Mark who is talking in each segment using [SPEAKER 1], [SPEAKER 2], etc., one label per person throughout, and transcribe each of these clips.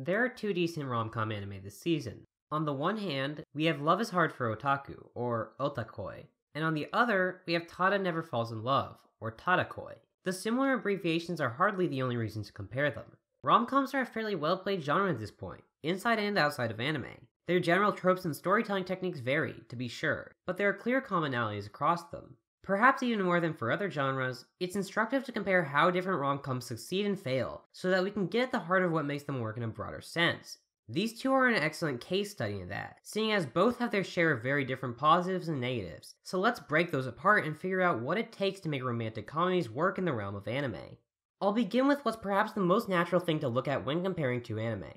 [SPEAKER 1] There are two decent rom-com anime this season. On the one hand, we have Love is Hard for Otaku, or Wotakoi, and on the other, we have Tada Never Falls in Love, or Tadakoi. The similar abbreviations are hardly the only reason to compare them. Rom-coms are a fairly well-played genre at this point, inside and outside of anime. Their general tropes and storytelling techniques vary, to be sure, but there are clear commonalities across them. Perhaps even more than for other genres, it's instructive to compare how different rom-coms succeed and fail, so that we can get at the heart of what makes them work in a broader sense. These two are an excellent case study in that, seeing as both have their share of very different positives and negatives, so let's break those apart and figure out what it takes to make romantic comedies work in the realm of anime. I'll begin with what's perhaps the most natural thing to look at when comparing two anime: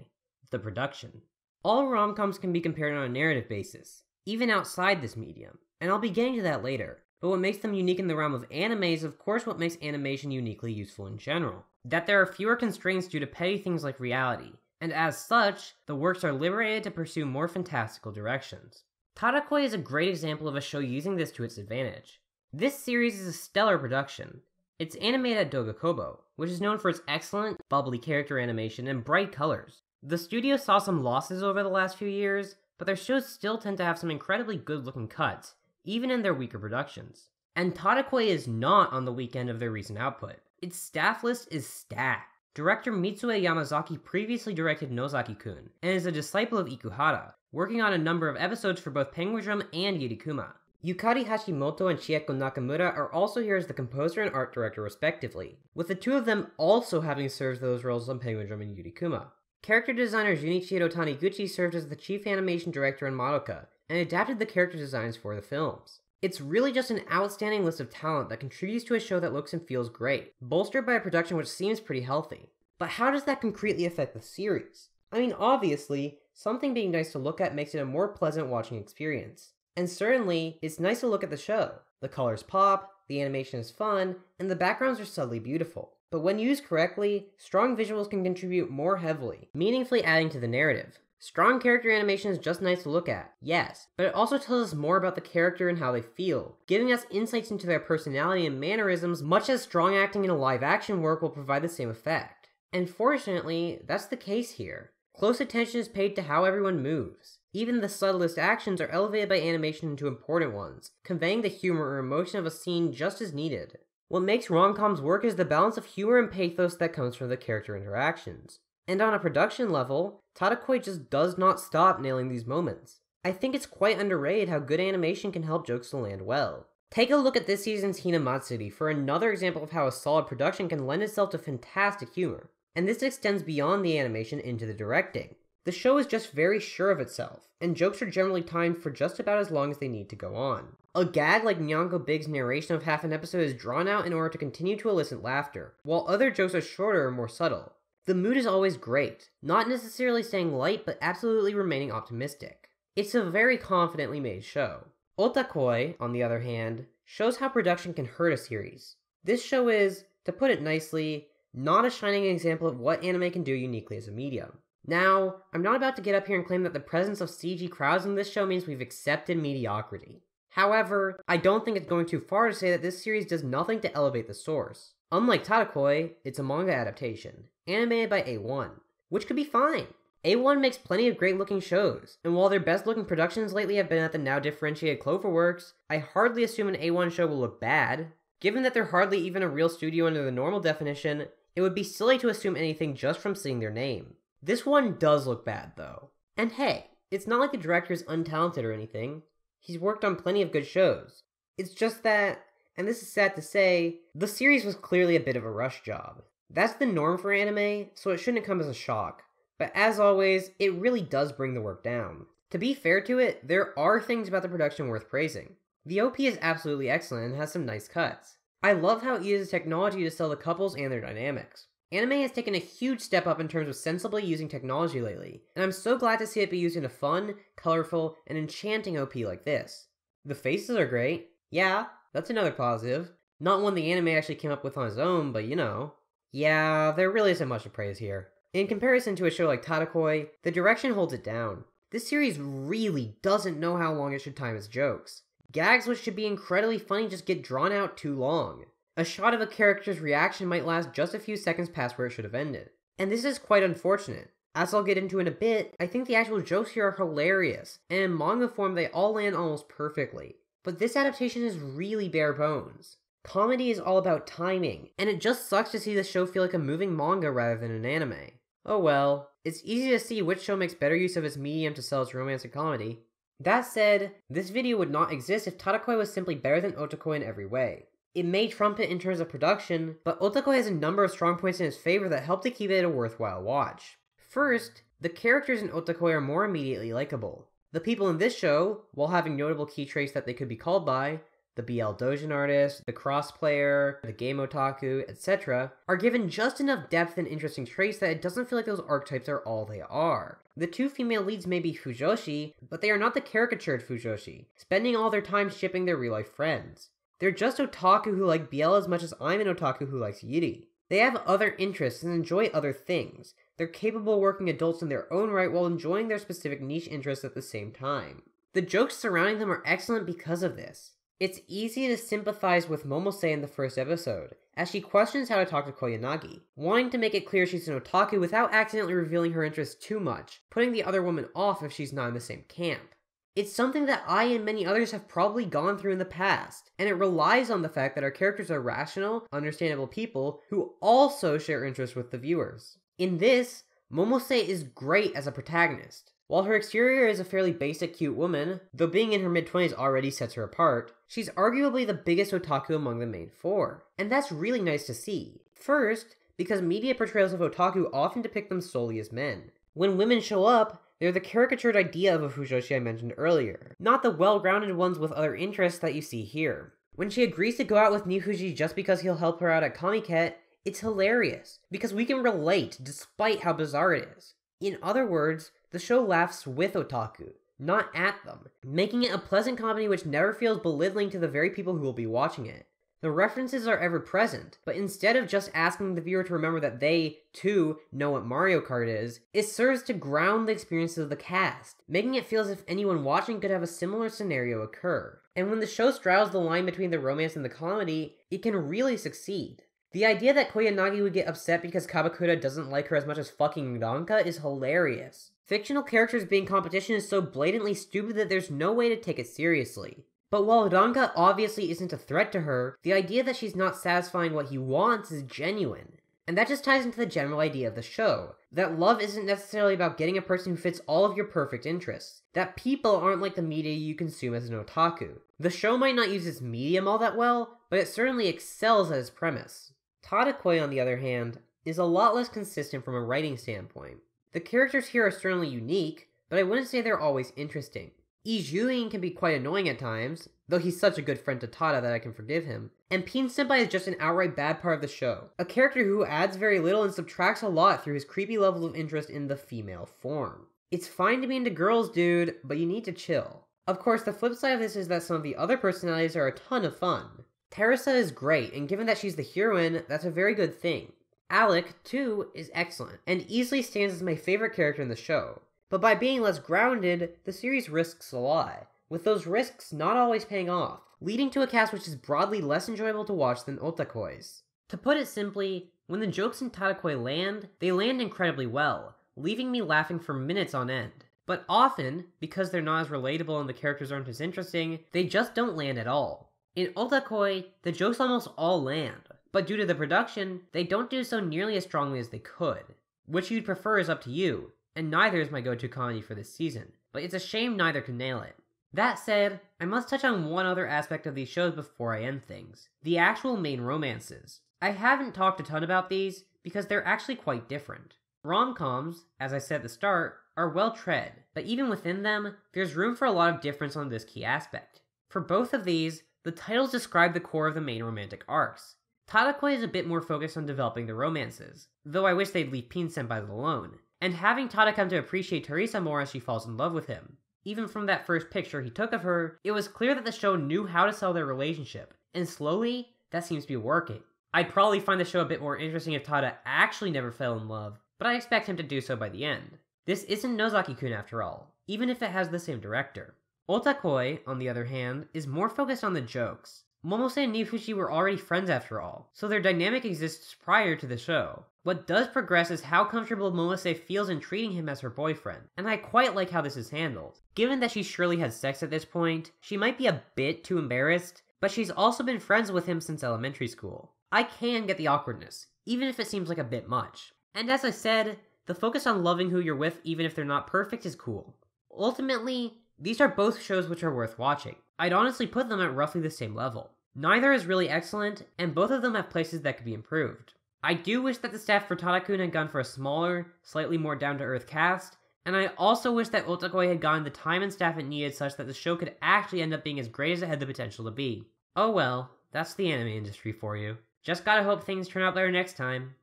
[SPEAKER 1] the production. All rom-coms can be compared on a narrative basis, even outside this medium, and I'll be getting to that later. But what makes them unique in the realm of anime is of course what makes animation uniquely useful in general. That there are fewer constraints due to petty things like reality, and as such, the works are liberated to pursue more fantastical directions. Tadakoi is a great example of a show using this to its advantage. This series is a stellar production. It's animated at Dogakobo, which is known for its excellent, bubbly character animation and bright colors. The studio saw some losses over the last few years, but their shows still tend to have some incredibly good looking cuts, even in their weaker productions. And Tadakoi is not on the weak end of their recent output. Its staff list is stacked. Director Mitsue Yamazaki previously directed Nozaki-kun, and is a disciple of Ikuhara, working on a number of episodes for both Penguin Drum and Yurikuma. Yukari Hashimoto and Chieko Nakamura are also here as the composer and art director respectively, with the two of them also having served those roles on Penguin Drum and Yurikuma. Character designer Junichiro Taniguchi served as the chief animation director and madoka, and adapted the character designs for the films. It's really just an outstanding list of talent that contributes to a show that looks and feels great, bolstered by a production which seems pretty healthy. But how does that concretely affect the series? I mean, obviously, something being nice to look at makes it a more pleasant watching experience. And certainly, it's nice to look at the show. The colors pop, the animation is fun, and the backgrounds are subtly beautiful. But when used correctly, strong visuals can contribute more heavily, meaningfully adding to the narrative. Strong character animation is just nice to look at, yes, but it also tells us more about the character and how they feel, giving us insights into their personality and mannerisms, much as strong acting in a live-action work will provide the same effect. And fortunately, that's the case here. Close attention is paid to how everyone moves. Even the subtlest actions are elevated by animation into important ones, conveying the humor or emotion of a scene just as needed. What makes rom-coms work is the balance of humor and pathos that comes from the character interactions. And on a production level, Tadakoi just does not stop nailing these moments. I think it's quite underrated how good animation can help jokes to land well. Take a look at this season's Hinamatsuri for another example of how a solid production can lend itself to fantastic humor. And this extends beyond the animation into the directing. The show is just very sure of itself, and jokes are generally timed for just about as long as they need to go on. A gag like Nyanko Big's narration of half an episode is drawn out in order to continue to elicit laughter, while other jokes are shorter and more subtle. The mood is always great, not necessarily staying light but absolutely remaining optimistic. It's a very confidently made show. Wotakoi, on the other hand, shows how production can hurt a series. This show is, to put it nicely, not a shining example of what anime can do uniquely as a medium. Now, I'm not about to get up here and claim that the presence of CG crowds in this show means we've accepted mediocrity. However, I don't think it's going too far to say that this series does nothing to elevate the source. Unlike Tadakoi, it's a manga adaptation, animated by A1, which could be fine. A1 makes plenty of great looking shows, and while their best looking productions lately have been at the now differentiated Cloverworks, I hardly assume an A1 show will look bad. Given that they're hardly even a real studio under the normal definition, it would be silly to assume anything just from seeing their name. This one does look bad though. And hey, it's not like the director is untalented or anything. He's worked on plenty of good shows. It's just that, and this is sad to say, the series was clearly a bit of a rush job. That's the norm for anime, so it shouldn't come as a shock. But as always, it really does bring the work down. To be fair to it, there are things about the production worth praising. The OP is absolutely excellent and has some nice cuts. I love how it uses technology to sell the couples and their dynamics. Anime has taken a huge step up in terms of sensibly using technology lately, and I'm so glad to see it be used in a fun, colorful, and enchanting OP like this. The faces are great. Yeah, that's another positive. Not one the anime actually came up with on its own, but you know. Yeah, there really isn't much to praise here. In comparison to a show like Tadakoi, the direction holds it down. This series really doesn't know how long it should time its jokes. Gags which should be incredibly funny just get drawn out too long. A shot of a character's reaction might last just a few seconds past where it should have ended. And this is quite unfortunate. As I'll get into in a bit, I think the actual jokes here are hilarious, and in manga form they all land almost perfectly. But this adaptation is really bare bones. Comedy is all about timing, and it just sucks to see the show feel like a moving manga rather than an anime. Oh well, it's easy to see which show makes better use of its medium to sell its romance and comedy. That said, this video would not exist if Tadakoi was simply better than Wotakoi in every way. It may trump it in terms of production, but Wotakoi has a number of strong points in its favor that help to keep it a worthwhile watch. First, the characters in Wotakoi are more immediately likable. The people in this show, while having notable key traits that they could be called by, the BL Dojin artist, the crossplayer, the game otaku, etc., are given just enough depth and interesting traits that it doesn't feel like those archetypes are all they are. The two female leads may be fujoshi, but they are not the caricatured fujoshi, spending all their time shipping their real-life friends. They're just otaku who like BL as much as I'm an otaku who likes Yuri. They have other interests and enjoy other things. They're capable working adults in their own right while enjoying their specific niche interests at the same time. The jokes surrounding them are excellent because of this. It's easy to sympathize with Momose in the first episode, as she questions how to talk to Koyanagi, wanting to make it clear she's an otaku without accidentally revealing her interests too much, putting the other woman off if she's not in the same camp. It's something that I and many others have probably gone through in the past, and it relies on the fact that our characters are rational, understandable people who also share interests with the viewers. In this, Momose is great as a protagonist. While her exterior is a fairly basic cute woman, though being in her mid-20s already sets her apart, she's arguably the biggest otaku among the main four, and that's really nice to see. First, because media portrayals of otaku often depict them solely as men. When women show up, they're the caricatured idea of a fujoshi I mentioned earlier, not the well-grounded ones with other interests that you see here. When she agrees to go out with Nifuji just because he'll help her out at Kamiket, it's hilarious, because we can relate despite how bizarre it is. In other words, the show laughs with otaku, not at them, making it a pleasant comedy which never feels belittling to the very people who will be watching it. The references are ever present, but instead of just asking the viewer to remember that they, too, know what Mario Kart is, it serves to ground the experiences of the cast, making it feel as if anyone watching could have a similar scenario occur. And when the show straddles the line between the romance and the comedy, it can really succeed. The idea that Koyanagi would get upset because Kabakura doesn't like her as much as fucking Ranka is hilarious. Fictional characters being competition is so blatantly stupid that there's no way to take it seriously. But while Ranka obviously isn't a threat to her, the idea that she's not satisfying what he wants is genuine. And that just ties into the general idea of the show, that love isn't necessarily about getting a person who fits all of your perfect interests, that people aren't like the media you consume as an otaku. The show might not use its medium all that well, but it certainly excels at its premise. Tadakoi, on the other hand, is a lot less consistent from a writing standpoint. The characters here are certainly unique, but I wouldn't say they're always interesting. Ijuin can be quite annoying at times, though he's such a good friend to Tada that I can forgive him, and Pin Senpai is just an outright bad part of the show, a character who adds very little and subtracts a lot through his creepy levels of interest in the female form. It's fine to be into girls, dude, but you need to chill. Of course, the flip side of this is that some of the other personalities are a ton of fun. Teresa is great, and given that she's the heroine, that's a very good thing. Alec, too, is excellent, and easily stands as my favorite character in the show. But by being less grounded, the series risks a lot, with those risks not always paying off, leading to a cast which is broadly less enjoyable to watch than Wotakoi's. To put it simply, when the jokes in Tadakoi land, they land incredibly well, leaving me laughing for minutes on end. But often, because they're not as relatable and the characters aren't as interesting, they just don't land at all. In Wotakoi, the jokes almost all land, but due to the production, they don't do so nearly as strongly as they could. Which you'd prefer is up to you, and neither is my go-to comedy for this season, but it's a shame neither can nail it. That said, I must touch on one other aspect of these shows before I end things. The actual main romances. I haven't talked a ton about these, because they're actually quite different. Romcoms, as I said at the start, are well-tread, but even within them, there's room for a lot of difference on this key aspect. For both of these, the titles describe the core of the main romantic arcs. Tadakoi is a bit more focused on developing the romances, though I wish they'd leave Pin Senpai alone, and having Tada come to appreciate Teresa more as she falls in love with him. Even from that first picture he took of her, it was clear that the show knew how to sell their relationship, and slowly, that seems to be working. I'd probably find the show a bit more interesting if Tada actually never fell in love, but I expect him to do so by the end. This isn't Nozaki-kun after all, even if it has the same director. Wotakoi, on the other hand, is more focused on the jokes. Momose and Nifuji were already friends after all, so their dynamic exists prior to the show. What does progress is how comfortable Melissa feels in treating him as her boyfriend, and I quite like how this is handled. Given that she surely had sex at this point, she might be a bit too embarrassed, but she's also been friends with him since elementary school. I can get the awkwardness, even if it seems like a bit much. And as I said, the focus on loving who you're with even if they're not perfect is cool. Ultimately, these are both shows which are worth watching. I'd honestly put them at roughly the same level. Neither is really excellent, and both of them have places that could be improved. I do wish that the staff for Tadakoi had gone for a smaller, slightly more down-to-earth cast, and I also wish that Wotakoi had gotten the time and staff it needed such that the show could actually end up being as great as it had the potential to be. Oh well, that's the anime industry for you. Just gotta hope things turn out better next time.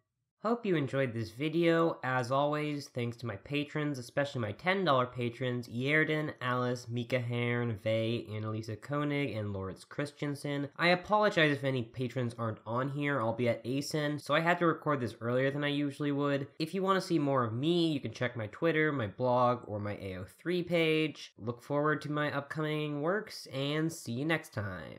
[SPEAKER 1] Hope you enjoyed this video. As always, thanks to my patrons, especially my $10 patrons, Yerden, Alice, Mika Hearn, Vey, Annalisa Koenig, and Lawrence Christensen. I apologize if any patrons aren't on here, I'll be at ASIN, so I had to record this earlier than I usually would. If you want to see more of me, you can check my Twitter, my blog, or my AO3 page. Look forward to my upcoming works, and see you next time.